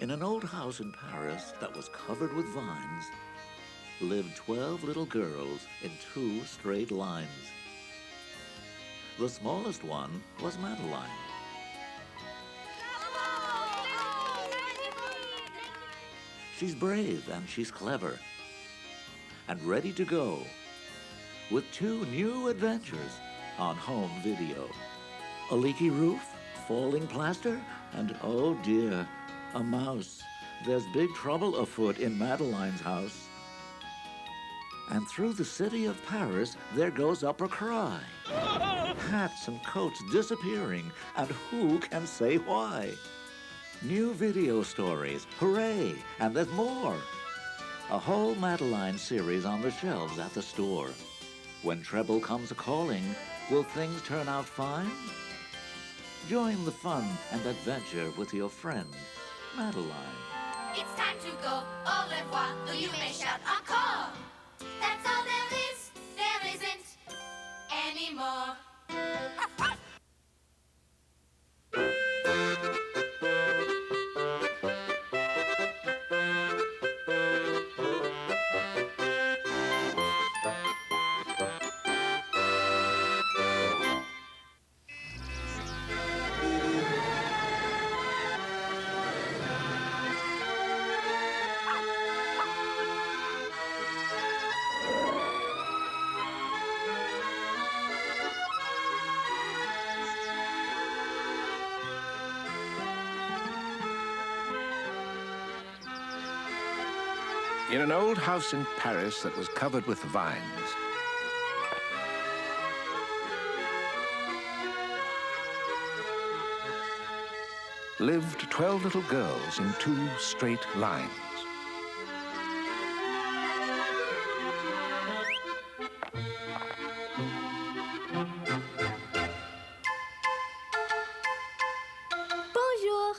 In an old house in Paris that was covered with vines lived 12 little girls in 2 straight lines. The smallest one was Madaline. She's brave and she's clever and ready to go with 2 new adventures on home video. A leaky roof, falling plaster, and oh dear, a mouse. There's big trouble afoot in Madaline's house. And through the city of Paris, there goes up a cry. Hats and coats disappearing, and who can say why? New video stories, hooray, and there's more. A whole Madaline series on the shelves at the store. When Treble comes a-calling, will things turn out fine? Join the fun and adventure with your friend, Madaline. It's time to go, au revoir, though you may shout encore. That's all there isn't anymore. In an old house in Paris that was covered with vines, lived 12 little girls in 2 straight lines. Bonjour.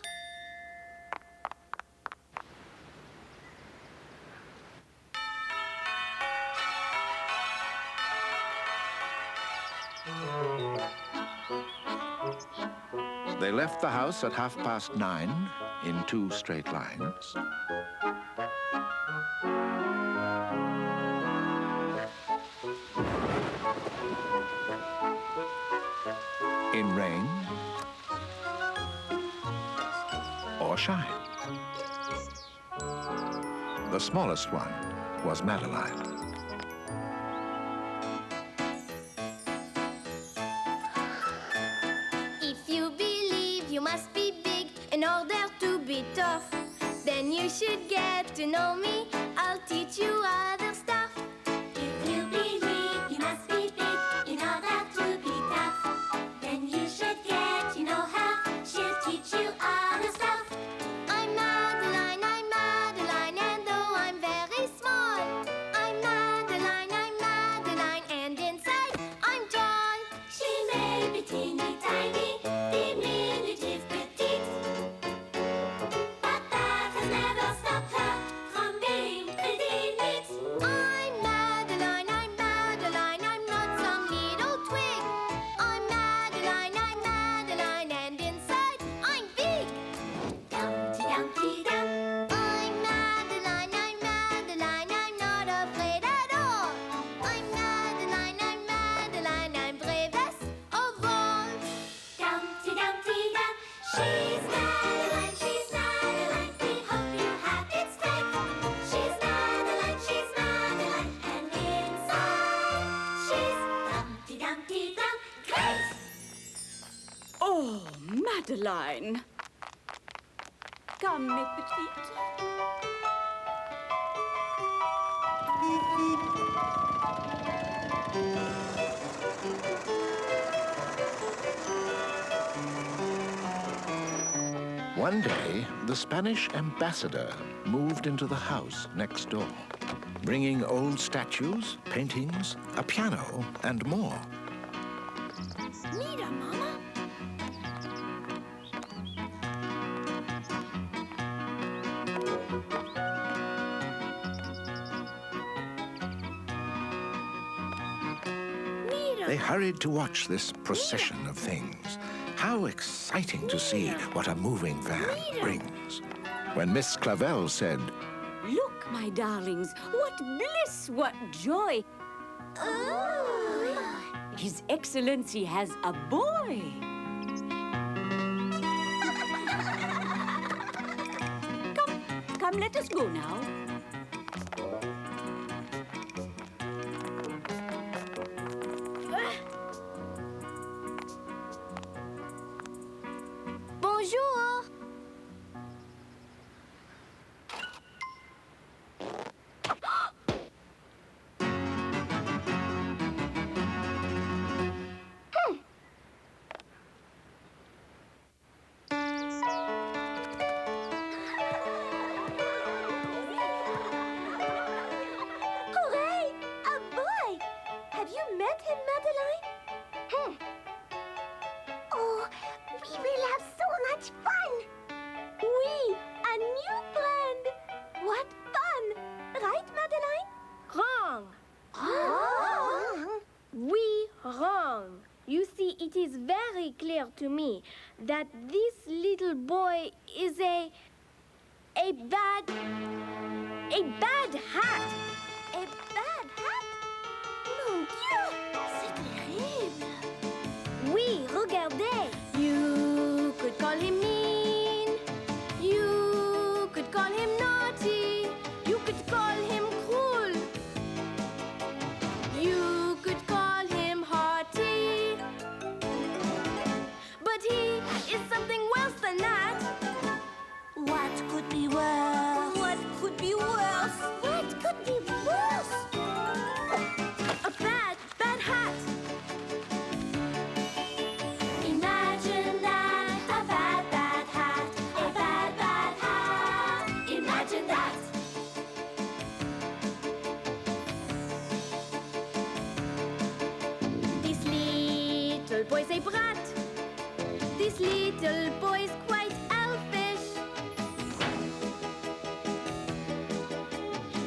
They left the house at 9:30 in 2 straight lines. In rain or shine. The smallest one was Madaline. You must be big in order to be tough. Then you should get to know me. I'll teach you other stuff. If you believe you must be big in order to be tough, then you should get to know her. She'll teach you other stuff. I'm Madaline, and though I'm very small, I'm Madaline, and inside I'm tall. She may be teeny tiny, diminutive, petite, but that has never stopped her from being pretty neat. I'm Madaline, I'm not some little twig. I'm Madaline, and inside I'm big. Dumpty Dumpty Dum. I'm Madaline, I'm not afraid at all. I'm Madaline, I'm bravest of all. Dumpty Dumpty Dum. She's Madaline, we hope you have it straight. She's Madaline, and inside she's Dumpty Dumpty Dum. Great! Oh, Madaline. Come, mes petites. One day, the Spanish ambassador moved into the house next door, bringing old statues, paintings, a piano, and more. Mira, Mama. They hurried to watch this procession of things. How exciting to see what a moving van brings. when Miss Clavel said, Look, my darlings, what bliss, what joy. Ooh. His Excellency has a boy. Come, let us go now. Bonjour. Hooray! A boy! Have you met him, Madaline? Oh, we will have so much fun! Oui, a new friend! What fun! Right, Madaline? Wrong. Wrong? We wrong. You see, it is very clear to me that this little boy is a bad hat. A bad hat? Mon Dieu! C'est terrible! Oui, regardez. You could call him mean. You could call him naughty. You could call him cruel. You could call him haughty. But he is something worse than that. What could be worse? What could be worse? What could be worse? A bad hat. Imagine that, a bad hat, a bad hat. Imagine that. This little boy's a brat. This little boy's quite elfish.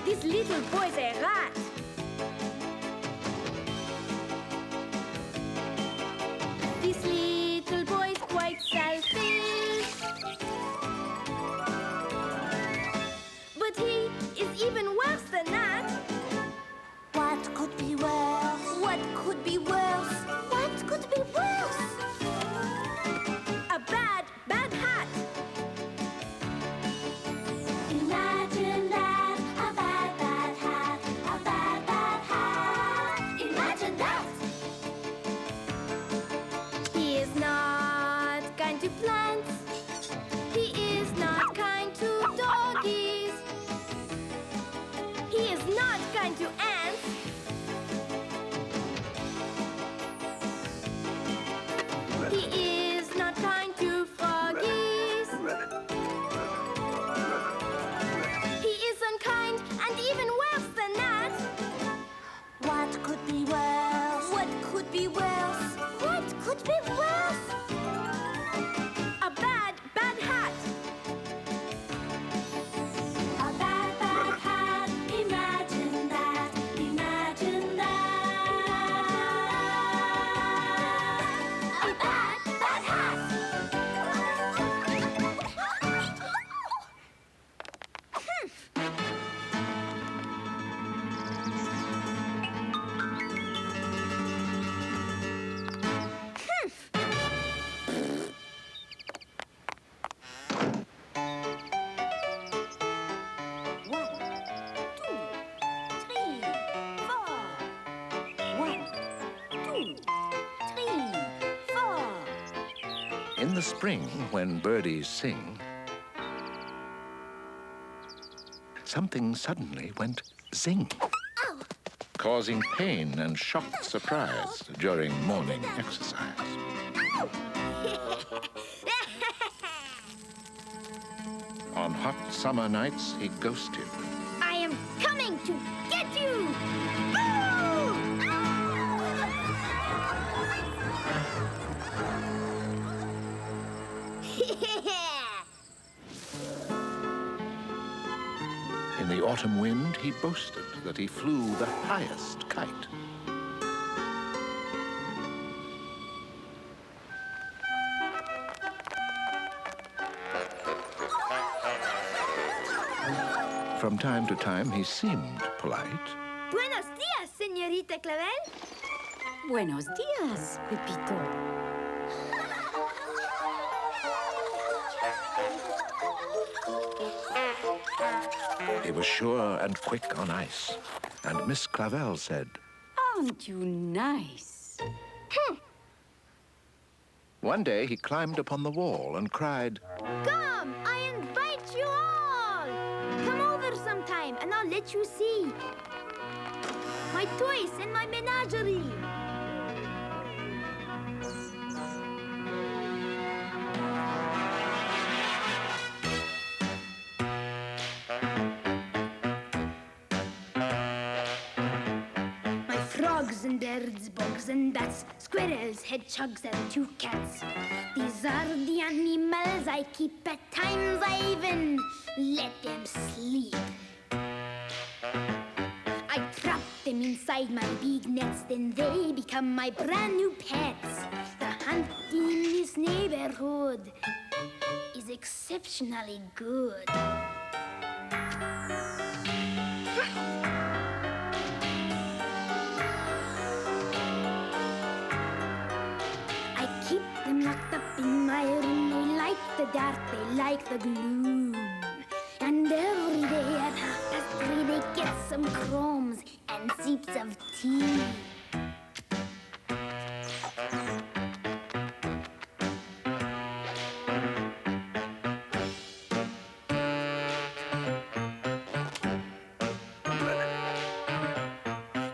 This little boy's a rat. This little boy's quite selfish. But he is even worse than that. What could be worse? What could be worse? What could be worse? A bad hat. Imagine that, a bad hat, a bad hat. Imagine that. He is not kind to plants. He is not kind to doggies. He is not kind to ants. He is not kind to froggies. He is unkind and even worse than that. What could be worse? What could be worse? What could be worse? A bad hat. A bad hat. Imagine that. Imagine that. A bad hat. in the spring, when birdies sing, something suddenly went zing, causing pain and shocked surprise during morning exercise. On hot summer nights, he ghosted. I am coming to get you! In the autumn wind, he boasted that he flew the highest kite. from time to time, he seemed polite. Buenos dias, señorita Clavel. Buenos dias, Pepito. He was sure and quick on ice. And Miss Clavel said, Aren't you nice? One day he climbed upon the wall and cried, Come, I invite you all. Come over sometime and I'll let you see my toys and my menagerie. My frogs and birds, bugs and bats, squirrels, hedgehogs and two cats. These are the animals I keep. At times I even let them sleep. I trap them inside my big nets, then they become my brand new pets. The hunting in this neighborhood is exceptionally good. I keep them locked up in my room. They like the dark, they like the gloom. And every day at 3:30 they get some crumbs and sips of tea.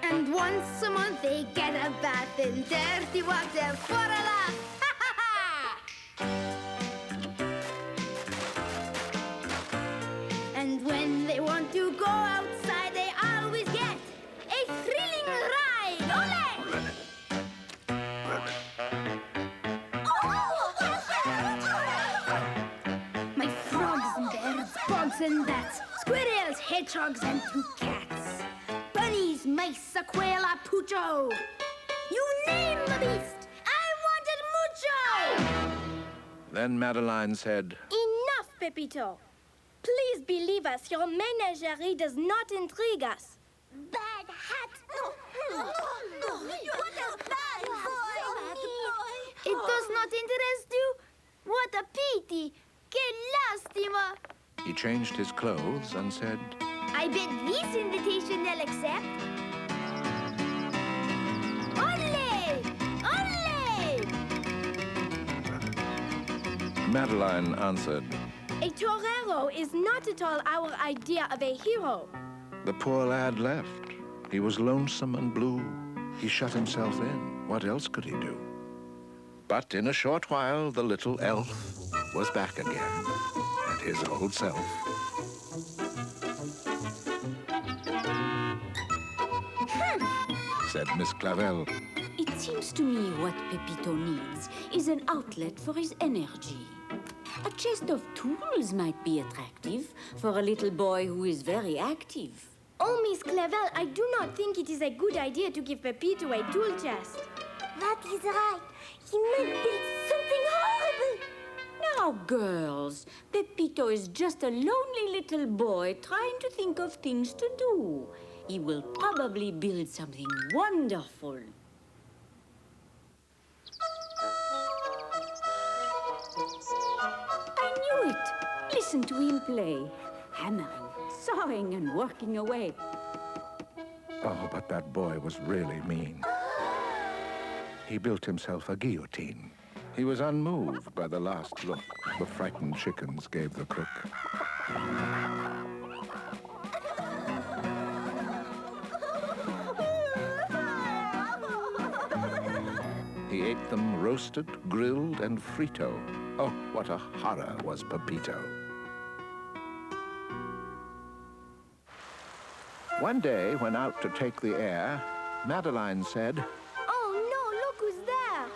And once a month they get a bath in dirty water for a laugh. And when they want to go outside, they always get a thrilling ride. Ole! My frogs and birds, bugs and bats, squirrels, hedgehogs, and two cats. Bunnies, mice, a quail, a pucho. You name the beast, I wanted mucho! Then Madaline said, Enough, Pepito. Please believe us, your menagerie does not intrigue us. Bad hat. No. What a bad boy. It does not interest you? What a pity. Que lástima. he changed his clothes and said, I bet this invitation they'll accept. Ole! Ole! Madaline answered, A torero is not at all our idea of a hero. The poor lad left. He was lonesome and blue. He shut himself in. What else could he do? But in a short while, the little elf was back again, and his old self. Said Miss Clavel. It seems to me what Pepito needs is an outlet for his energy. A chest of tools might be attractive for a little boy who is very active. Oh, Miss Clavel, I do not think it is a good idea to give Pepito a tool chest. That is right. He might build something horrible. Now, girls, Pepito is just a lonely little boy trying to think of things to do. He will probably build something wonderful. I knew it. Listen to him play. Hammering, sawing, and working away. Oh, but that boy was really mean. He built himself a guillotine. He was unmoved by the last look the frightened chickens gave the cook. He ate them roasted, grilled, and frito. Oh, what a horror was Pepito. One day, when out to take the air, Madaline said, Oh, no, look who's there.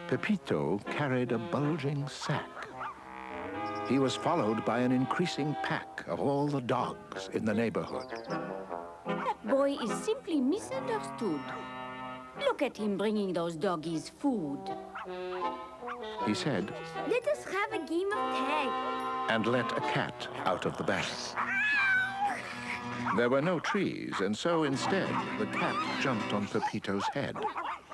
Pepito carried a bulging sack. He was followed by an increasing pack of all the dogs in the neighborhood. That boy is simply misunderstood. Look at him bringing those doggies food. He said, Let us have a game of tag. and let a cat out of the bag. There were no trees, and so instead, the cat jumped on Pepito's head.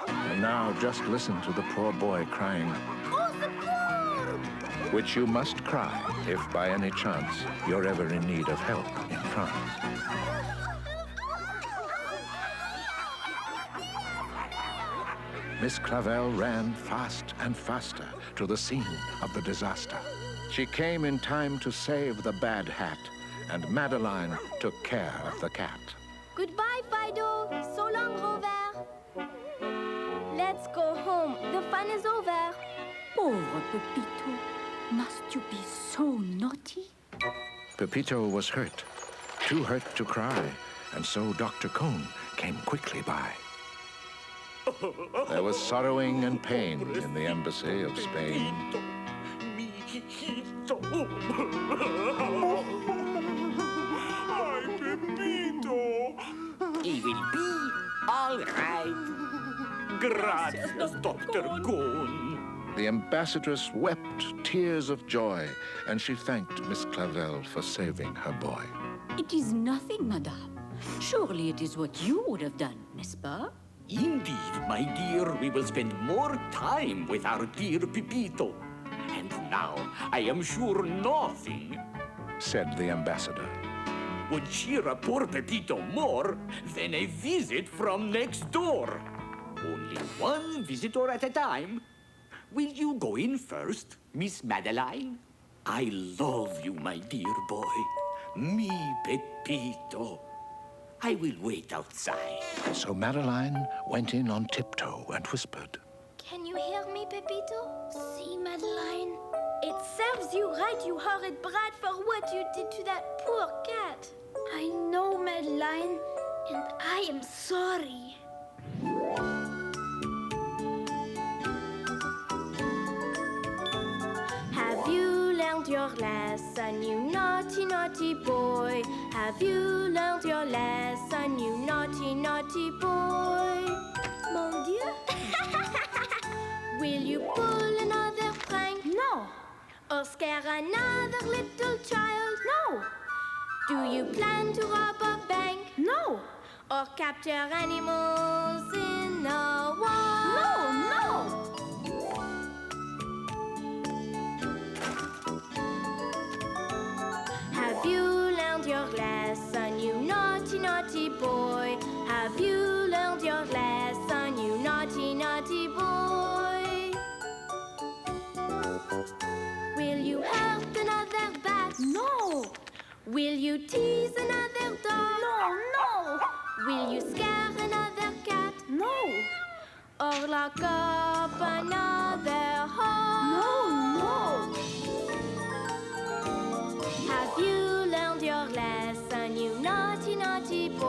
And now just listen to the poor boy crying, Oh, support! which you must cry if by any chance you're ever in need of help in France. Miss Clavel ran fast and faster to the scene of the disaster. She came in time to save the bad hat, and Madaline took care of the cat. Goodbye, Fido. So long, Rover. Let's go home. The fun is over. Pauvre Pepito, must you be so naughty? Pepito was hurt, too hurt to cry, and so Dr. Cone came quickly by. There was sorrowing and pain in the embassy of Spain. Ay, Pepito. He will be all right. Gracias, Dr. Cone. The ambassadress wept tears of joy, and she thanked Miss Clavel for saving her boy. It is nothing, madame. Surely it is what you would have done, n'est-ce pas? Indeed, my dear, we will spend more time with our dear Pepito. And now, I am sure nothing Said the ambassador. would cheer a poor Pepito more than a visit from next door. Only one visitor at a time. Will you go in first, Miss Madaline? I love you, my dear boy. Me, Pepito. I will wait outside. So Madeline went in on tiptoe and whispered, Can you hear me, Pepito? See, Madeline? It serves you right, you horrid brat, for what you did to that poor cat. I know, Madeline, and I am sorry. Have you learned your lesson, you naughty, naughty boy? Have you learned your lesson, you naughty, naughty boy? Mon Dieu! Will you pull another prank? No. Or scare another little child? No. Do you plan to rob a bank? No. Or capture animals in the wild? No, no. Have you learned your lesson, you naughty, naughty boy? Have you learned your lesson, you naughty, naughty boy? Will you hurt another bat? No. Will you tease another dog? No, no. Will you scare another cat? No. Or lock up another hole? No, no. Have you learned your lesson, you naughty, naughty boy?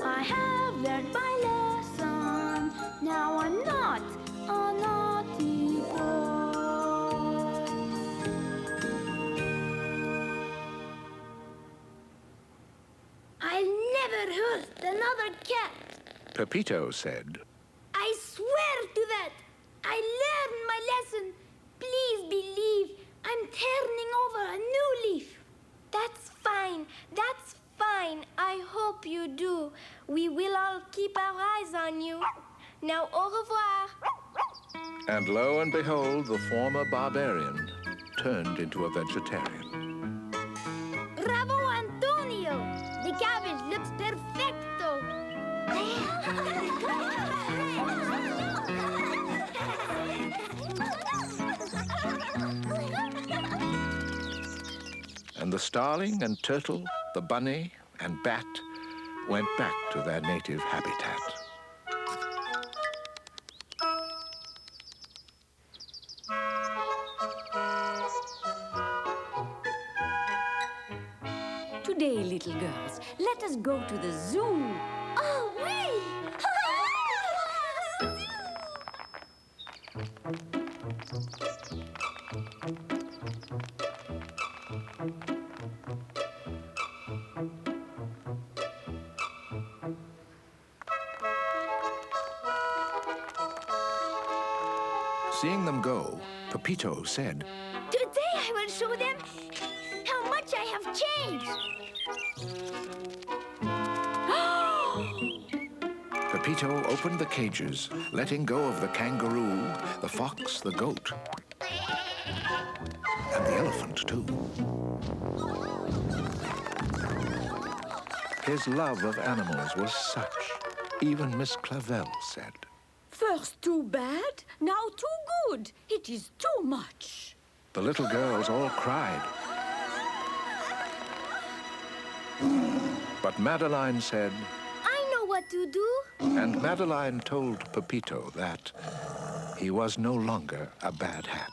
I have learned my lesson. Now I'm not a naughty boy. I'll never hurt another cat. Pepito said, I swear to that. I learned my lesson. Please believe I'm turning over a new leaf. That's fine. That's fine. I hope you do. We will all keep our eyes on you. Now, au revoir. and lo and behold, the former barbarian turned into a vegetarian. Bravo, Antonio. The cabbage looks perfecto. And the starling and turtle, the bunny and bat went back to their native habitat. Today, little girls, let us go to the zoo. Oh, oui. Seeing them go, Pepito said, Today I will show them how much I have changed. Pepito opened the cages, letting go of the kangaroo, the fox, the goat, and the elephant, too. His love of animals was such, even Miss Clavel said. First too bad, now too good. It is too much. The little girls all cried. But Madaline said, I know what to do. and Madaline told Pepito that he was no longer a bad hat.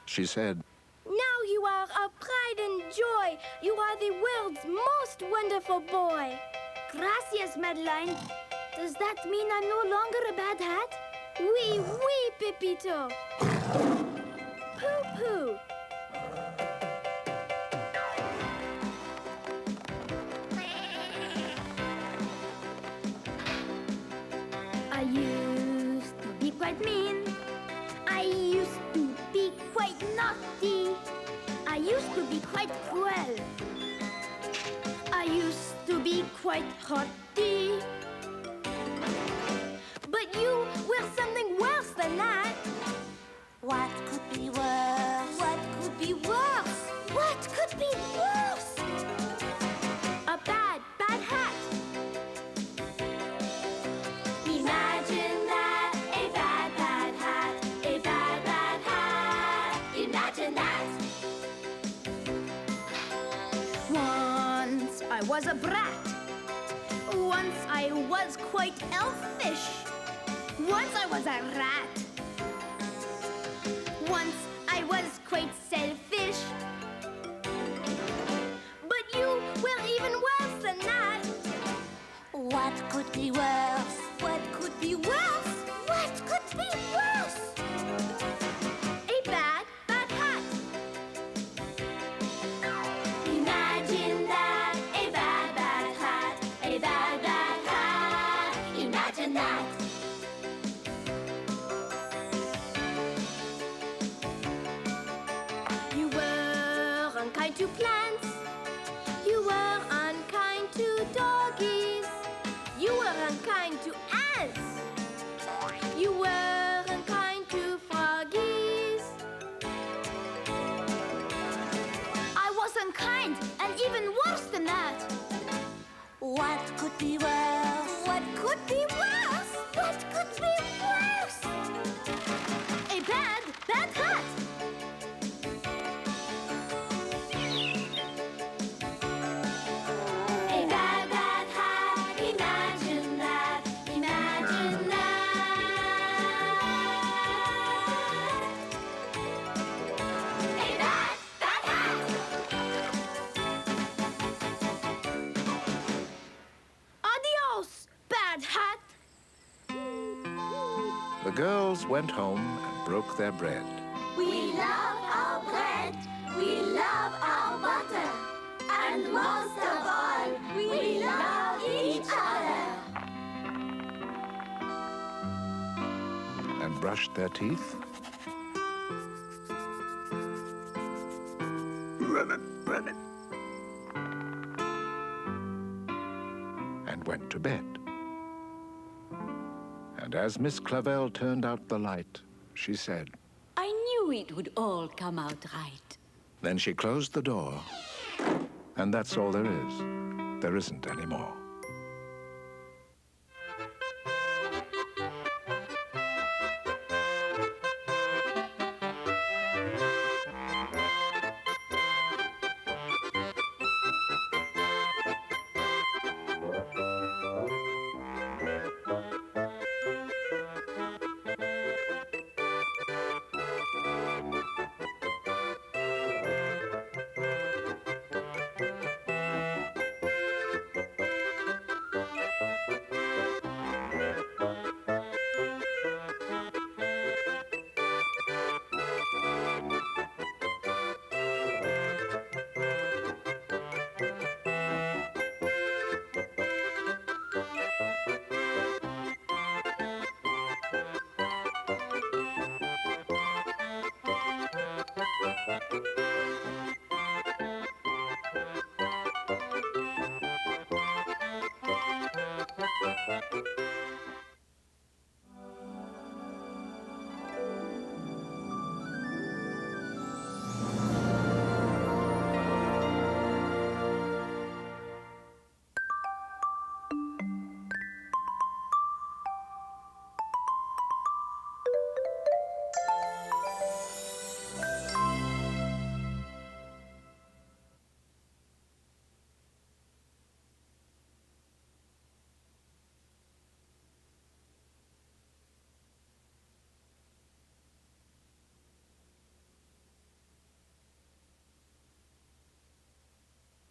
She said, Now you are our pride and joy. You are the world's most wonderful boy. Gracias, Madeline. Does that mean I'm no longer a bad hat? Oui, oui, Pepito. Pooh-pooh. I used to be quite mean. I used to be quite naughty. I used to be quite cruel. I used to be quite haughty. But you were something worse than that. What could be worse? What could be worse? What could be worse? A bad, bad hat. Imagine that, a bad, bad hat, a bad, bad hat. Imagine that. Once I was a brat. Once I was quite elfish. Once I was a rat. Once I was quite selfish. But you were even worse than that. What could be worse? What could be worse? What could be worse? A bad, bad hat. Imagine that, a bad, bad hat, a bad, bad hat. Imagine that. You were unkind to plants. You were unkind to doggies. You were unkind to ants. You were unkind to froggies. I was unkind, and even worse than that. What could be worse? What could be worse? What could be worse? A bad, bad hat. A bad, bad hat. Imagine that. Imagine that. A bad, bad hat. Adios, bad hat. the girls went home and broke their bread. We love our bread. We love our butter. And most of all, we love each other. And brushed their teeth. And went to bed. And as Miss Clavel turned out the light, she said, I knew it would all come out right. then she closed the door, and that's all there is. There isn't any more. Pepito.